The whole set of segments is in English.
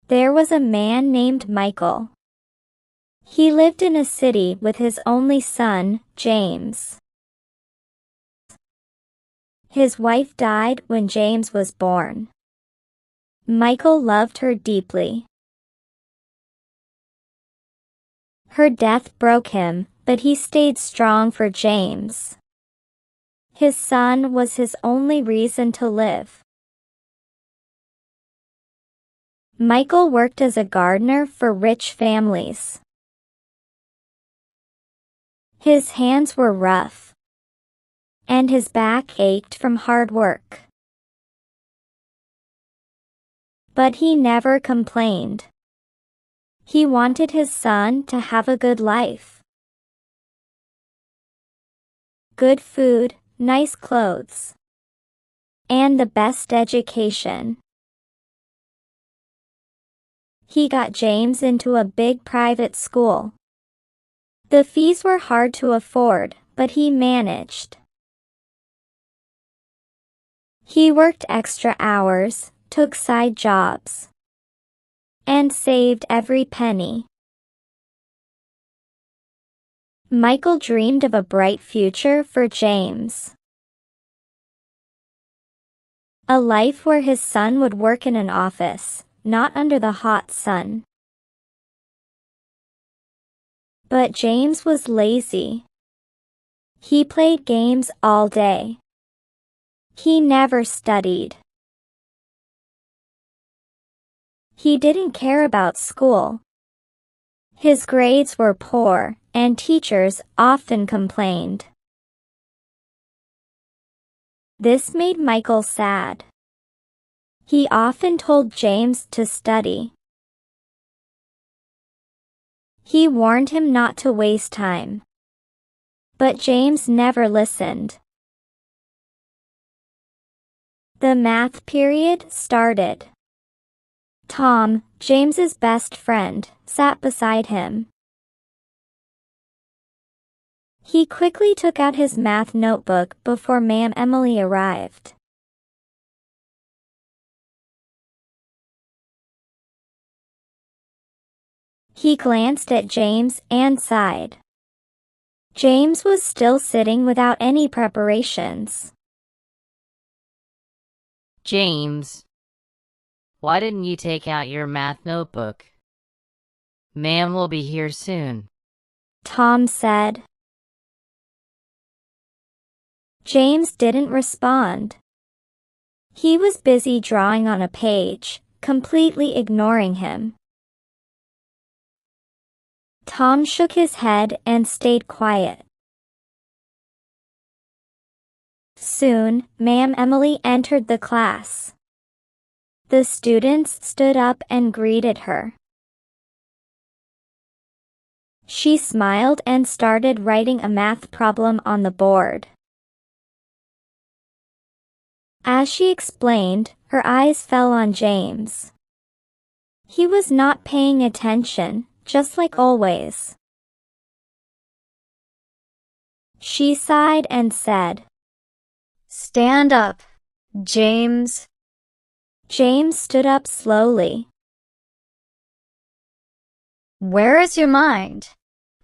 There was a man named Michael. He lived in a city with his only son, James. His wife died when James was born. Michael loved her deeply. Her death broke him, but he stayed strong for James. His son was his only reason to live. Michael worked as a gardener for rich families. His hands were rough, and his back ached from hard work. But he never complained. He wanted his son to have a good life. Good food, nice clothes, and the best education. He got James into a big private school. The fees were hard to afford, but he managed. He worked extra hours, took side jobs, and saved every penny. Michael dreamed of a bright future for James. A life where his son would work in an office, not under the hot sun. But James was lazy. He played games all day. He never studied. He didn't care about school. His grades were poor, and teachers often complained. This made Michael sad. He often told James to study. He warned him not to waste time. But James never listened. The math period started. Tom, James's best friend, sat beside him. He quickly took out his math notebook before Ma'am Emily arrived. He glanced at James and sighed. James was still sitting without any preparations. James, why didn't you take out your math notebook? Ma'am will be here soon, Tom said. James didn't respond. He was busy drawing on a page, completely ignoring him. Tom shook his head and stayed quiet. Soon, Ma'am Emily entered the class. The students stood up and greeted her. She smiled and started writing a math problem on the board. As she explained, her eyes fell on James. He was not paying attention, just like always. She sighed and said, "Stand up, James." James stood up slowly. "Where is your mind?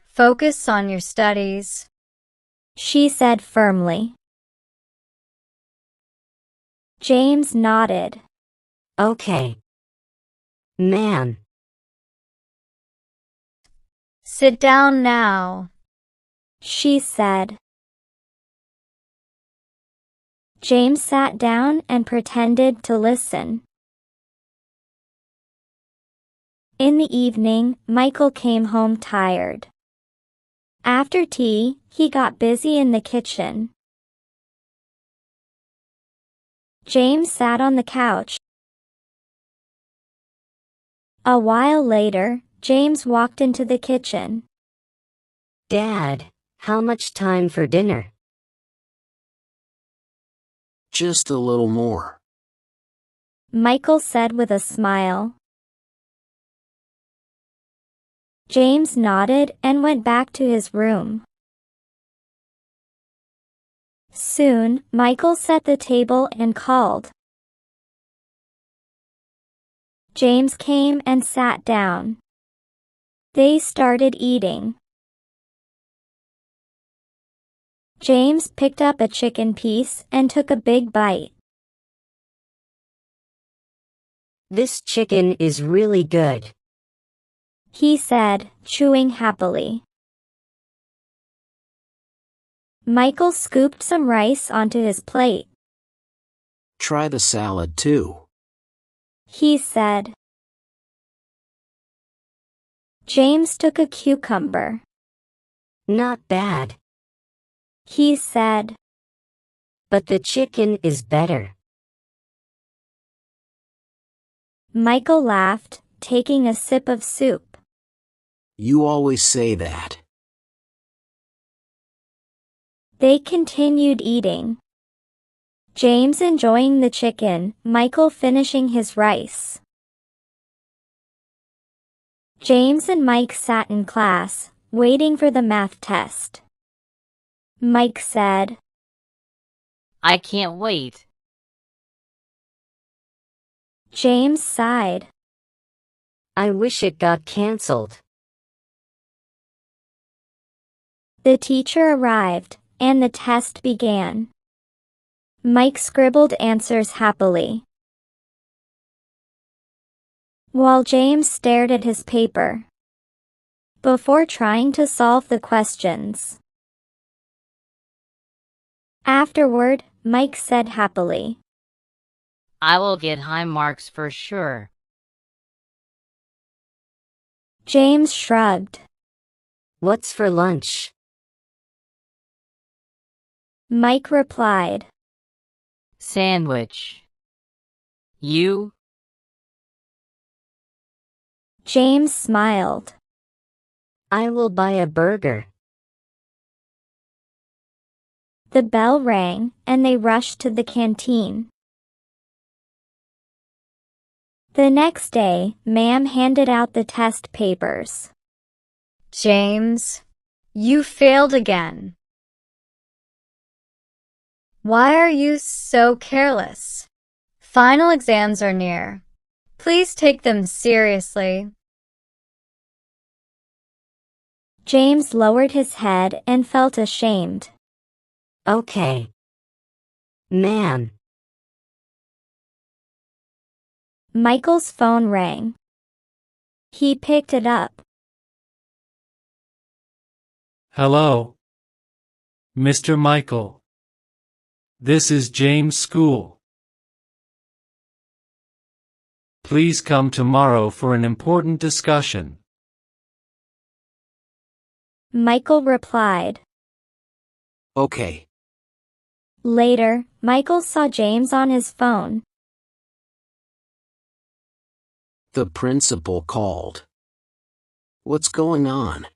Focus on your studies," she said firmly. James nodded. "Okay, ma'am." "Sit down now," she said. James sat down and pretended to listen. In the evening, Michael came home tired. After tea, he got busy in the kitchen. James sat on the couch. A while later, James walked into the kitchen. "Dad, how much time for dinner?" "Just a little more," Michael said with a smile. James nodded and went back to his room. Soon, Michael set the table and called, James came and sat down. They started eating. James picked up a chicken piece and took a big bite. This chicken is really good. He said, chewing happily. Michael scooped some rice onto his plate. Try the salad too. He said. James took a cucumber. Not bad. He said. But the chicken is better. Michael laughed, taking a sip of soup. You always say that. They continued eating. James enjoying the chicken, Michael finishing his rice. James and Mike sat in class, waiting for the math test. Mike said, I can't wait. James sighed. I wish it got canceled. The teacher arrived, and the test began. Mike scribbled answers happily, while James stared at his paper before trying to solve the questions. Afterward, Mike said happily, I will get high marks for sure. James shrugged. What's for lunch? Mike replied. Sandwich. You? James smiled. I will buy a burger. The bell rang, and they rushed to the canteen. The next day, Ma'am handed out the test papers. James, you failed again. Why are you so careless? Final exams are near. Please take them seriously. James lowered his head and felt ashamed. Okay. Ma'am. Michael's phone rang. He picked it up. Hello. Mr. Michael. This is James' school. Please come tomorrow for an important discussion. Michael replied. Okay. Later, Michael saw James on his phone. The principal called. What's going on?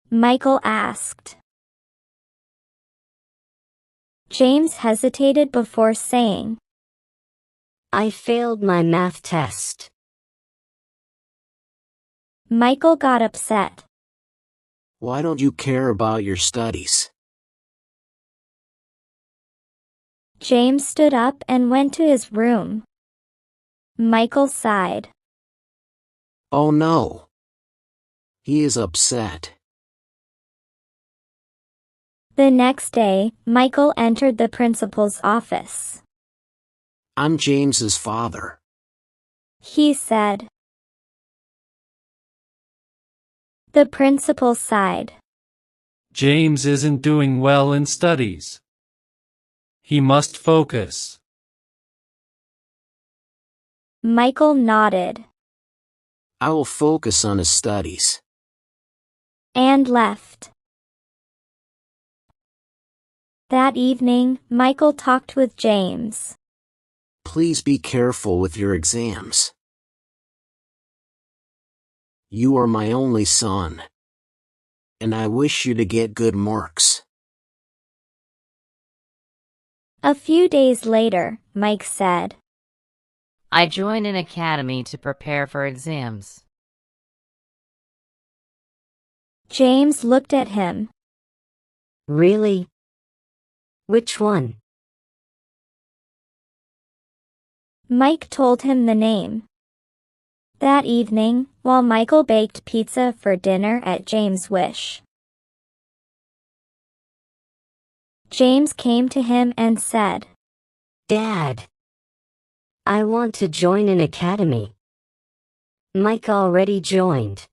Michael asked. James hesitated before saying, I failed my math test. Michael got upset. Why don't you care about your studies? James stood up and went to his room. Michael sighed. Oh no. He is upset. The next day, Michael entered the principal's office. I'm James's father. He said. The principal sighed. James isn't doing well in studies. He must focus. Michael nodded. I will focus on his studies. And left. That evening, Michael talked with James. Please be careful with your exams. You are my only son, and I wish you to get good marks. A few days later, Mike said, I joined an academy to prepare for exams. James looked at him. Really? Which one? Mike told him the name. That evening, while Michael baked pizza for dinner at James' wish, James came to him and said, Dad, I want to join an academy. Mike already joined.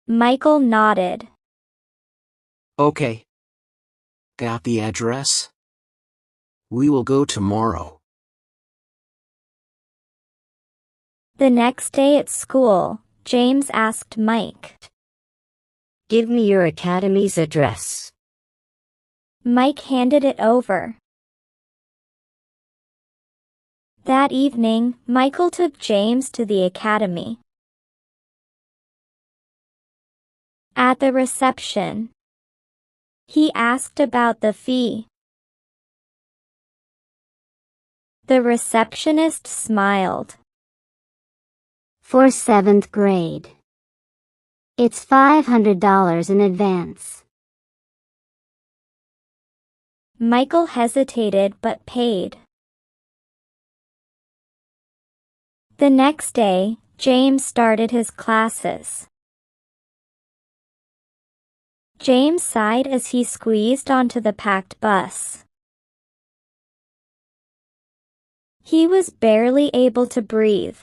Michael nodded. Okay. Got the address? We will go tomorrow. The next day at school, James asked Mike. Give me your academy's address. Mike handed it over. That evening, Michael took James to the academy. At the reception, he asked about the fee. The receptionist smiled. For 7th grade. It's $500 in advance. Michael hesitated but paid. The next day, James started his classes. James sighed as he squeezed onto the packed bus. He was barely able to breathe.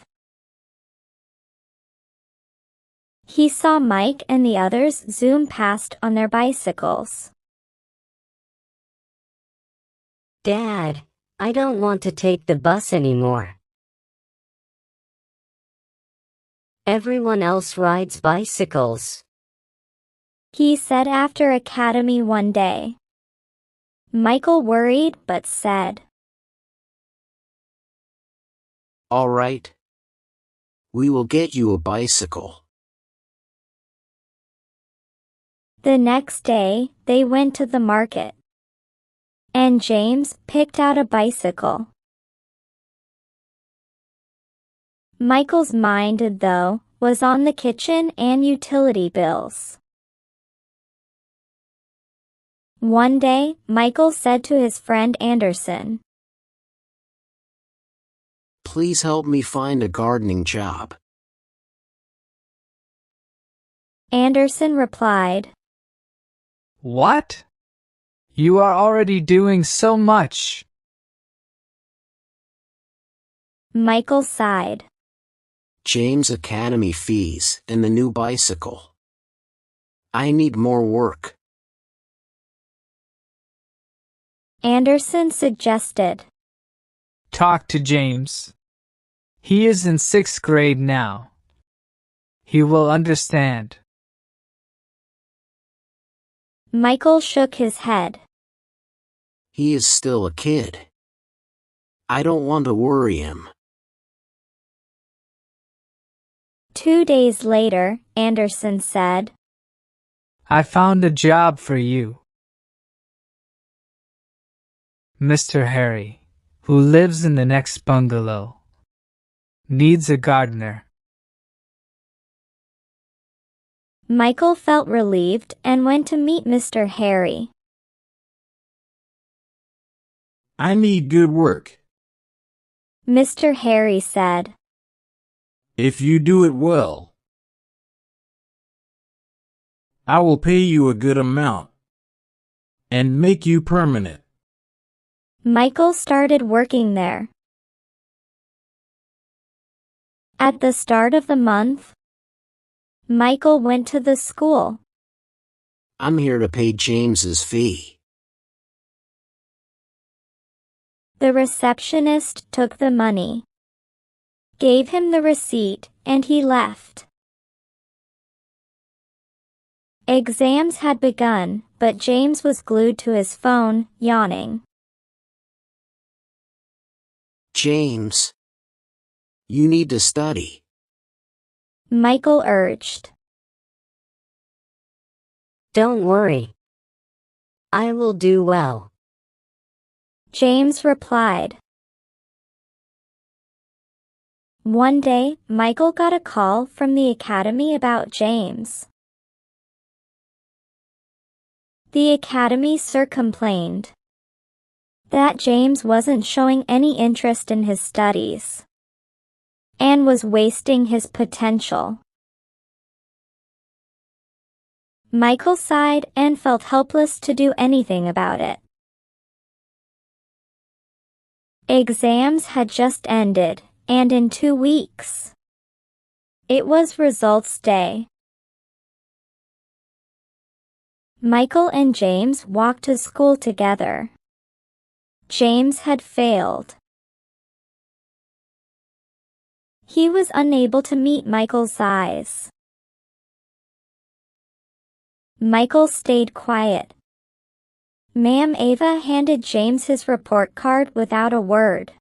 He saw Mike and the others zoom past on their bicycles. Dad, I don't want to take the bus anymore. Everyone else rides bicycles, He said after academy one day. Michael worried but said, All right. We will get you a bicycle. The next day, they went to the market, and James picked out a bicycle. Michael's mind, though, was on the kitchen and utility bills. One day, Michael said to his friend Anderson, Please help me find a gardening job. Anderson replied, What? You are already doing so much. Michael sighed. James' academy fees and the new bicycle. I need more work. Anderson suggested, Talk to James. He is in 6th grade now. He will understand. Michael shook his head. He is still a kid. I don't want to worry him. 2 days later, Anderson said, I found a job for you. Mr. Harry, who lives in the next bungalow, needs a gardener. Michael felt relieved and went to meet Mr. Harry. I need good work. Mr. Harry said, If you do it well, I will pay you a good amount and make you permanent. Michael started working there. At the start of the month, Michael went to the school. I'm here to pay James's fee. The receptionist took the money, gave him the receipt, and he left. Exams had begun, but James was glued to his phone, yawning. James, you need to study. Michael urged. Don't worry. I will do well. James replied. One day, Michael got a call from the academy about James. The academy sir complained that James wasn't showing any interest in his studies. and was wasting his potential. Michael sighed and felt helpless to do anything about it. Exams had just ended, and in 2 weeks, it was results day. Michael and James walked to school together. James had failed. He was unable to meet Michael's eyes. Michael stayed quiet. Ma'am Ava handed James his report card without a word.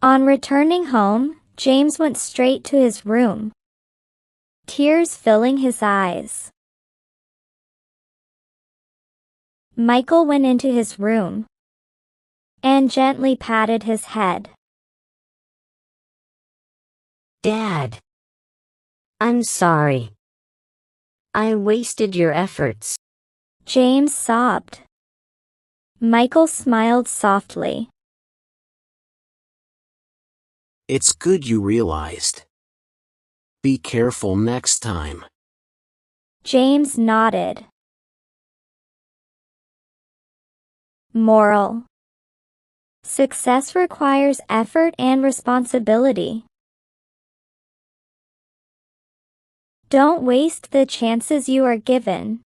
On returning home, James went straight to his room, tears filling his eyes. Michael went into his room and gently patted his head. Dad, I'm sorry. I wasted your efforts. James sobbed. Michael smiled softly. It's good you realized. Be careful next time. James nodded. Moral: success requires effort and responsibility. Don't waste the chances you are given.